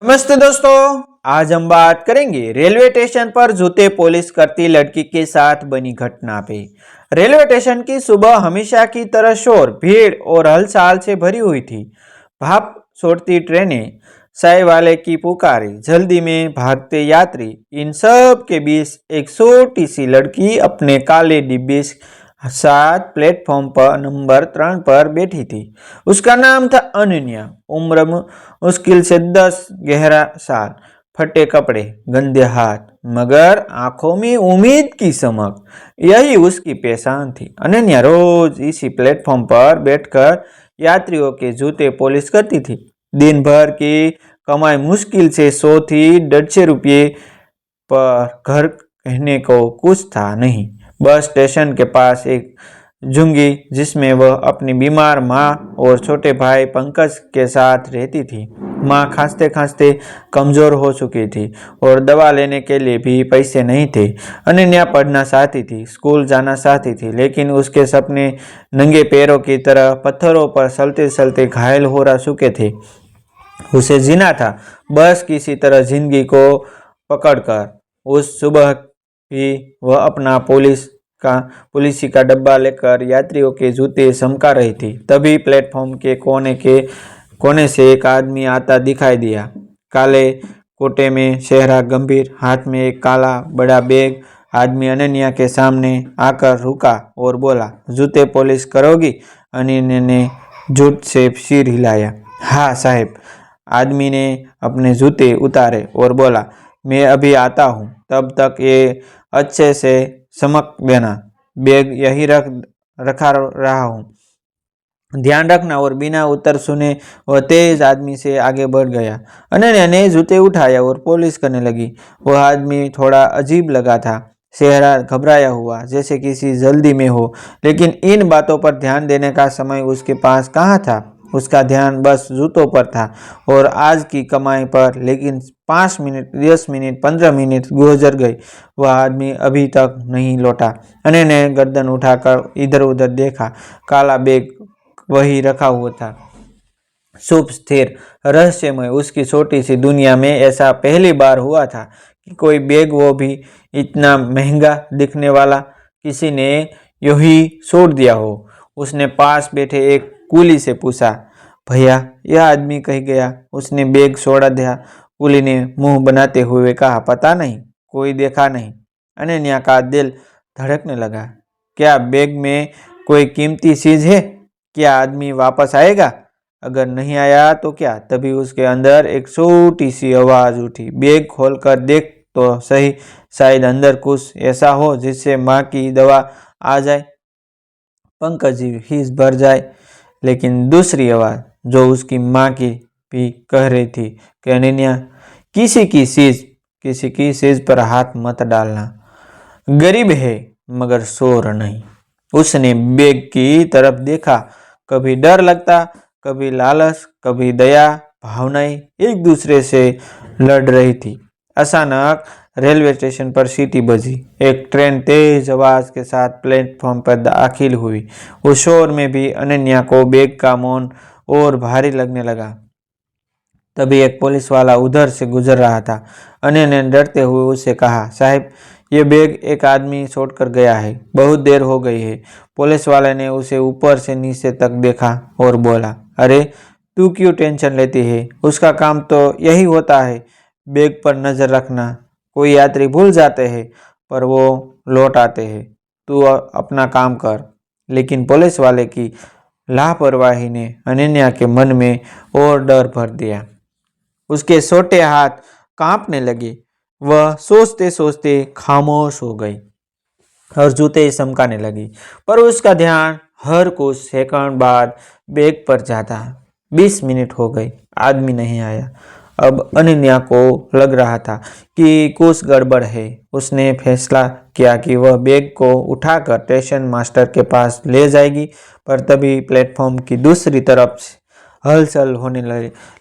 नमस्ते दोस्तों, आज हम बात करेंगे रेलवे स्टेशन पर जूते पॉलिश करती लड़की के साथ बनी घटना पे। रेलवे स्टेशन की सुबह हमेशा की तरह शोर, भीड़ और हलचल से भरी हुई थी। भाप छोड़ती ट्रेनें, चाय वाले की पुकारी, जल्दी में भागते यात्री, इन सब के बीच एक छोटी सी लड़की अपने काले डिब्बे साथ प्लेटफॉर्म पर नंबर 3 पर बैठी थी। उसका नाम था अनन्या। उम्र मुश्किल से 10 11 साल। फटे कपड़े, गंदे हाथ, मगर आंखों में उम्मीद की चमक, यही उसकी पहचान थी। अनन्या रोज इसी प्लेटफॉर्म पर बैठकर यात्रियों के जूते पॉलिश करती थी। दिन भर की कमाई मुश्किल से 100 थी। 150 रुपये पर घर कहने को कुछ था नहीं। बस स्टेशन के पास एक झुंगी जिसमें वह अपनी बीमार माँ और छोटे भाई पंकज के साथ रहती थी। माँ खांसते खांसते कमजोर हो चुकी थी और दवा लेने के लिए भी पैसे नहीं थे। अनन्या पढ़ना चाहती थी, स्कूल जाना चाहती थी, लेकिन उसके सपने नंगे पैरों की तरह पत्थरों पर चलते चलते घायल हो चुके थे। उसे जीना था, बस किसी तरह जिंदगी को पकड़कर। उस सुबह भी वह अपना पुलिसी का डब्बा लेकर यात्रियों के जूते चमका रही थी। तभी प्लेटफॉर्म के कोने से एक आदमी आता दिखाई दिया। काले कोटे में चेहरा गंभीर, हाथ में एक काला बड़ा बैग। आदमी अनन्या के सामने आकर रुका और बोला, जूते पॉलिश करोगी? अनन्या ने झूठ से सिर हिलाया। हाँ साहब। आदमी ने अपने जूते उतारे और बोला, मैं अभी आता हूँ, तब तक ये अच्छे से चमक देना। बैग यही रखा रहा हूँ, ध्यान रखना। और बिना उत्तर सुने वह तेज आदमी से आगे बढ़ गया। अनन्या ने जूते उठाया और पॉलिश करने लगी। वह आदमी थोड़ा अजीब लगा था, चेहरा घबराया हुआ, जैसे किसी जल्दी में हो। लेकिन इन बातों पर ध्यान देने का समय उसके पास कहाँ था। उसका ध्यान बस जूतों पर था और आज की कमाई पर। लेकिन 5 मिनट, 10 मिनट, 15 मिनट गुजर गए, वह आदमी अभी तक नहीं लौटा। अनन्या ने गर्दन उठाकर इधर उधर देखा। काला बैग वही रखा हुआ था, शुभ स्थिर, रहस्यमय। उसकी छोटी सी दुनिया में ऐसा पहली बार हुआ था कि कोई बैग, वो भी इतना महंगा दिखने वाला, किसी ने यूं ही छोड़ दिया हो। उसने पास बैठे एक कुली से पूछा, भैया यह आदमी कहीं गया? उसने बैग छोड़ा दिया। कुली ने मुंह बनाते हुए कहा, पता नहीं, कोई देखा नहीं। अनन्या का दिल धड़कने लगा। क्या बैग में कोई कीमती चीज है? क्या आदमी वापस आएगा? अगर नहीं आया तो क्या? तभी उसके अंदर एक छोटी सी आवाज उठी, बैग खोलकर देख तो सही, शायद अंदर कुछ ऐसा हो जिससे माँ की दवा आ जाए, पंकज जी फीस भर जाए। लेकिन दूसरी आवाज, जो उसकी माँ की भी कह रही थी कि अनन्या, किसी की चीज पर हाथ मत डालना। गरीब है मगर शोर नहीं। उसने बैग की तरफ देखा। कभी डर लगता, कभी लालच, कभी दया। भावनाएं एक दूसरे से लड़ रही थी। अचानक रेलवे स्टेशन पर सीटी बजी। एक ट्रेन तेज आवाज के साथ प्लेटफॉर्म पर दाखिल हुई। उस शोर में भी अनन्या को बैग का मौन और भारी लगने लगा। तभी एक पुलिस वाला उधर से गुजर रहा था। अनन्या ने डरते हुए उससे कहा, साहब ये बैग एक आदमी छोड़कर गया है, बहुत देर हो गई है। पुलिस वाले ने उसे ऊपर से नीचे तक देखा और बोला, अरे तू क्यों टेंशन लेती है? उसका काम तो यही होता है, बैग पर नजर रखना। कोई यात्री भूल जाते हैं पर वो लौट आते हैं। तू अपना काम कर। लेकिन पुलिस वाले की लापरवाही ने अनन्या के मन में और डर भर दिया। उसके छोटे हाथ कांपने लगे। वह सोचते सोचते खामोश हो गई और जूते चमकाने लगी। पर उसका ध्यान हर कुछ सेकंड बाद बैग पर जाता। 20 मिनट हो गए, आदमी नहीं आया। अब अनन्या को लग रहा था कि कुछ गड़बड़ है। उसने फैसला किया कि वह बैग को उठाकर स्टेशन मास्टर के पास ले जाएगी। पर तभी प्लेटफॉर्म की दूसरी तरफ से हलचल होने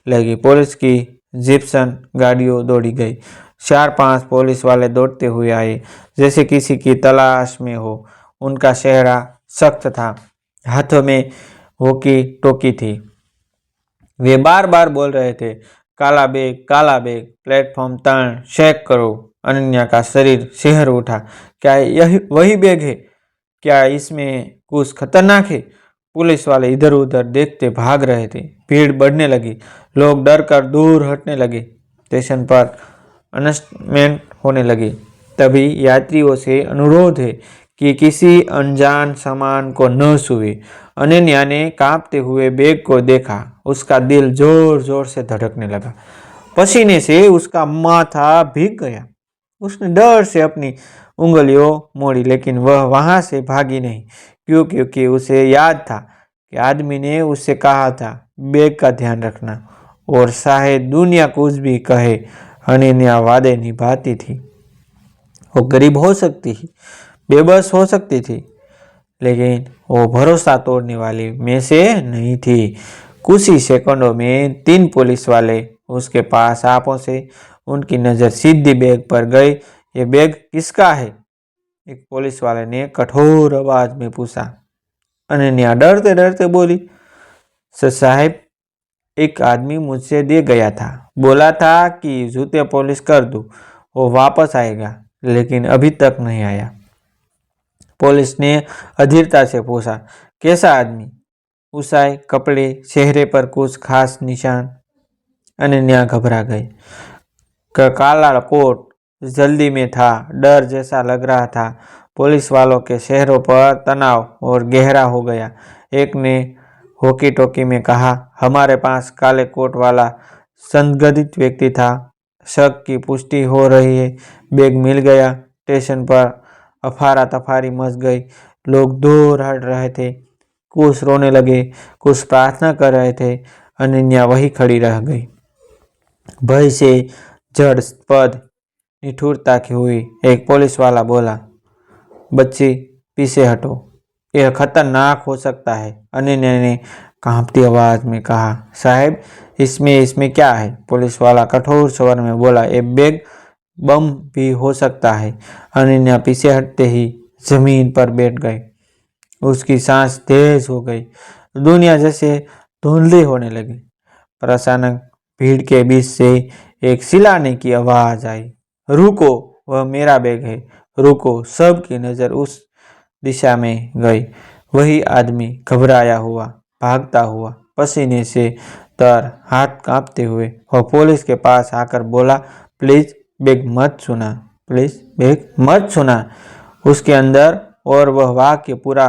लगी। पुलिस की जिप्सन गाड़ियों दौड़ी गई। 4 5 पुलिस वाले दौड़ते हुए आए, जैसे किसी की तलाश में हो। उनका चेहरा सख्त था, हाथों में वॉकी टॉकी थी। वे बार बार बोल रहे थे, काला बैग, प्लेटफॉर्म 3 चेक करो। अनन्या का शरीर सिहर उठा। क्या यही वही बैग है? क्या इसमें कुछ खतरनाक है? पुलिस वाले इधर उधर देखते भाग रहे थे। भीड़ बढ़ने लगी। लोग डर कर दूर हटने लगे। स्टेशन पर अनाउंसमेंट होने लगी। तभी यात्रियों से अनुरोध है कि किसी अनजान सामान को न छुए। अनन्या ने कांपते हुए बैग को देखा। उसका दिल जोर जोर से धड़कने लगा। पसीने से उसका माथा भीग गया। उसने डर से अपनी उंगलियों मोड़ी, लेकिन वह वहां से भागी नहीं। क्योंकि उसे याद था कि आदमी ने उससे कहा था बैग का ध्यान रखना। और शायद दुनिया कुछ भी कहे, अनन्या वादे निभाती थी। वो गरीब हो सकती थी, बेबस हो सकती थी, लेकिन वो भरोसा तोड़ने वाली में से नहीं थी। कुछ ही सेकंडों में 3 पुलिस वाले उसके पास आ पहुंचे। उनकी नजर सीधी बैग पर गई। ये बैग किसका है? एक पुलिस वाले ने कठोर आवाज में पूछा। अनन्या डरते डरते बोली, सर साहब, एक आदमी मुझसे दे गया था। बोला था कि जूते पॉलिश कर दूं, वो वापस आएगा, लेकिन अभी तक नहीं आया। पुलिस ने अधीरता से पूछा, कैसा आदमी? ऊंचाई, कपड़े, चेहरे पर कुछ खास निशान? अनन्या घबरा गई। काला कोट, जल्दी में था, डर जैसा लग रहा था। पुलिस वालों के चेहरों पर तनाव और गहरा हो गया। एक ने होकी टोकी में कहा, हमारे पास काले कोट वाला संदिग्ध व्यक्ति था। शक की पुष्टि हो रही है। बैग मिल गया। स्टेशन पर अफारा तफारी मच गई। लोग दूर हट रहे थे। कुछ रोने लगे, कुछ प्रार्थना कर रहे थे। अनन्या वही खड़ी रह गई, भय से जड़ पद। निठुरता की हुई एक पुलिस वाला बोला, बच्ची पीछे हटो, यह खतरनाक हो सकता है। अनन्या ने कांपती आवाज में कहा, साहब, इसमें क्या है? पुलिस वाला कठोर स्वर में बोला, ये बैग बम भी हो सकता है। अनन्या पीछे हटते ही जमीन पर बैठ गई। उसकी सांस तेज हो गई। दुनिया जैसे धुंधली होने लगी। पर अचानक भीड़ के बीच से एक चिल्लाने की आवाज आई, रुको, वह मेरा बैग है, रुको। सबकी नजर उस दिशा में गई। वही आदमी घबराया हुआ, भागता हुआ, पसीने से तर, हाथ कांपते हुए वह पुलिस के पास आकर बोला, प्लीज बैग मत छूना, प्लीज बैग मत छूना। उसके अंदर, और वह वाक्य पूरा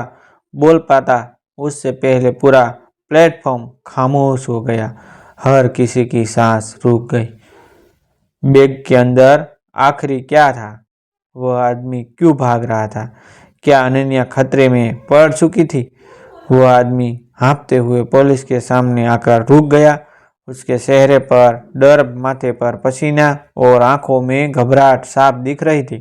बोल पाता उससे पहले पूरा प्लेटफॉर्म खामोश हो गया। हर किसी की सांस रुक गई। बैग के अंदर आखिरी क्या था? वह आदमी क्यों भाग रहा था? क्या अनन्या खतरे में पड़ चुकी थी? वह आदमी हाँफते हुए पुलिस के सामने आकर रुक गया। उसके चेहरे पर डर, माथे पर पसीना और आंखों में घबराहट साफ दिख रही थी।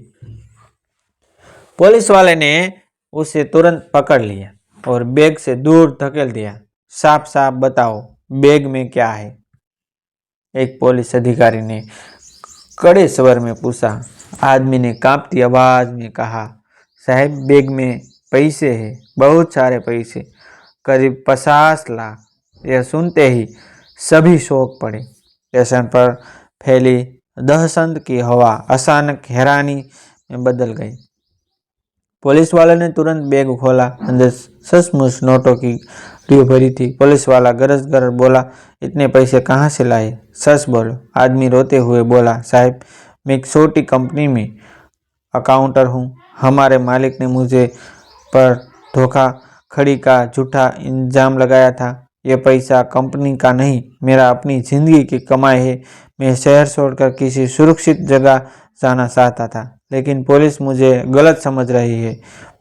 पुलिस वाले ने उसे तुरंत पकड़ लिया और बैग से दूर धकेल दिया। साफ साफ बताओ, बैग में क्या है? एक पुलिस अधिकारी ने कड़े स्वर में पूछा। आदमी ने कांपती आवाज में कहा, साहब, बैग में पैसे हैं, बहुत सारे पैसे, करीब 50 लाख। यह सुनते ही सभी शौक पड़े। स्टेशन पर फैली दहशत की हवा अचानक हैरानी में बदल गई। पुलिस वाले ने तुरंत बैग खोला। अंदर सचमुच नोटों की डिब्बी भरी थी। पुलिस वाला गरज गरज बोला, इतने पैसे कहाँ से लाए? सच बोलो। आदमी रोते हुए बोला, साहब, मैं एक छोटी कंपनी में अकाउंटर हूँ। हमारे मालिक ने मुझे पर धोखाधड़ी का झूठा इल्जाम लगाया था। ये पैसा कंपनी का नहीं, मेरा अपनी जिंदगी की कमाई है। मैं शहर छोड़कर किसी सुरक्षित जगह जाना चाहता था, लेकिन पुलिस मुझे गलत समझ रही है।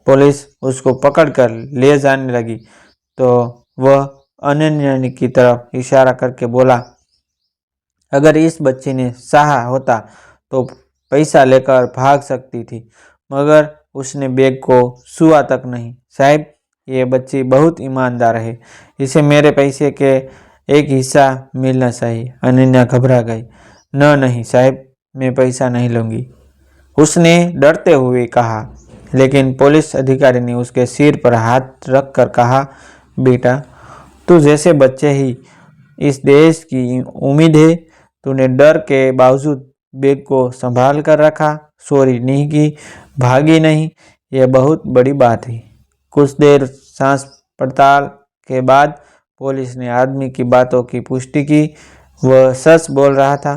पुलिस उसको पकड़कर ले जाने लगी तो वह अनन्या की तरफ इशारा करके बोला, अगर इस बच्ची ने चाहा होता तो पैसा लेकर भाग सकती थी, मगर उसने बैग को छुआ तक नहीं। साहब, ये बच्ची बहुत ईमानदार है, इसे मेरे पैसे के एक हिस्सा मिलना चाहिए। अनन्या घबरा गई। नहीं साहब, मैं पैसा नहीं लूँगी, उसने डरते हुए कहा। लेकिन पुलिस अधिकारी ने उसके सिर पर हाथ रखकर कहा, बेटा, तू जैसे बच्चे ही इस देश की उम्मीद है, तूने डर के बावजूद बैग को संभाल कर रखा, चोरी नहीं की, भागी नहीं। यह बहुत बड़ी बात है। कुछ देर सांस पड़ताल के बाद पुलिस ने आदमी की बातों की पुष्टि की। वह सच बोल रहा था।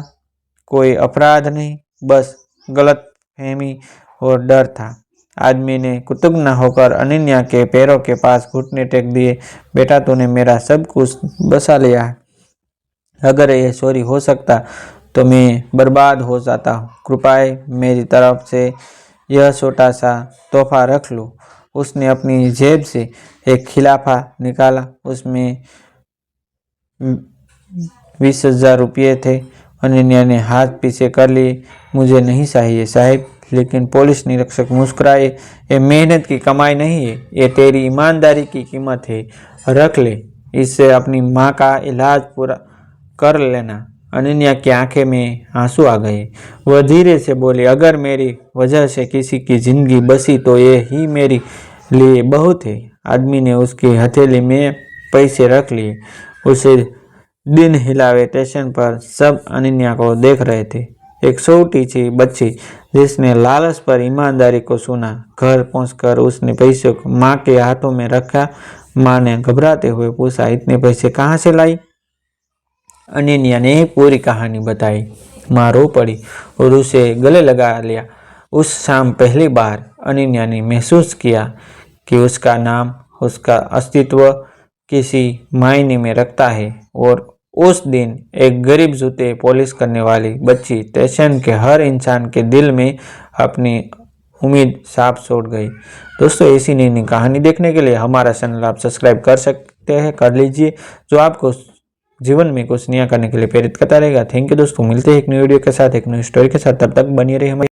कोई अपराध नहीं, बस गलतफहमी और डर था। आदमी ने कृतज्ञ होकर अनन्या के पैरों के पास घुटने टेक दिए। बेटा, तूने मेरा सब कुछ बचा लिया है। अगर यह चोरी हो सकता तो मैं बर्बाद हो जाता हूँ। कृपया मेरी तरफ से यह छोटा सा तोहफा रख लो। उसने अपनी जेब से एक खिलाफा निकाला। उसमें 20,000 रुपये थे। अनन्या ने हाथ पीछे कर लिए। मुझे नहीं चाहिए साहब। लेकिन पुलिस निरीक्षक मुस्कुराए। ये मेहनत की कमाई नहीं है, ये तेरी ईमानदारी की कीमत है। रख ले, इससे अपनी माँ का इलाज पूरा कर लेना। अनन्या की आंखें में आंसू आ गए। वह धीरे से बोली, अगर मेरी वजह से किसी की जिंदगी बची तो ये ही मेरे लिए बहुत है। आदमी ने उसकी हथेली में पैसे रख लिए। उसे दिन हिलावे स्टेशन पर सब अनन्या को देख रहे थे। एक छोटी सी बच्ची जिसने लालच पर ईमानदारी को सुना। घर पहुंचकर उसने पैसे को माँ के हाथों में रखा। माँ ने घबराते हुए पूछा, इतने पैसे कहाँ से लाई? अनन्या ने पूरी कहानी बताई। माँ रो पड़ी और उसे गले लगा लिया। उस शाम पहली बार अनन्या ने महसूस किया कि उसका नाम, उसका अस्तित्व किसी मायने में रखता है। और उस दिन एक गरीब जूते पॉलिश करने वाली बच्ची स्टेशन के हर इंसान के दिल में अपनी उम्मीद साफ छोड़ गई। दोस्तों, ऐसी नई नई कहानी देखने के लिए हमारा चैनल आप सब्सक्राइब कर सकते हैं, कर लीजिए, जो आपको जीवन में कुछ नया करने के लिए प्रेरित करता रहेगा। थैंक यू दोस्तों, मिलते हैं एक नई वीडियो के साथ, एक नई स्टोरी के साथ। तब तक बनी रही हमारी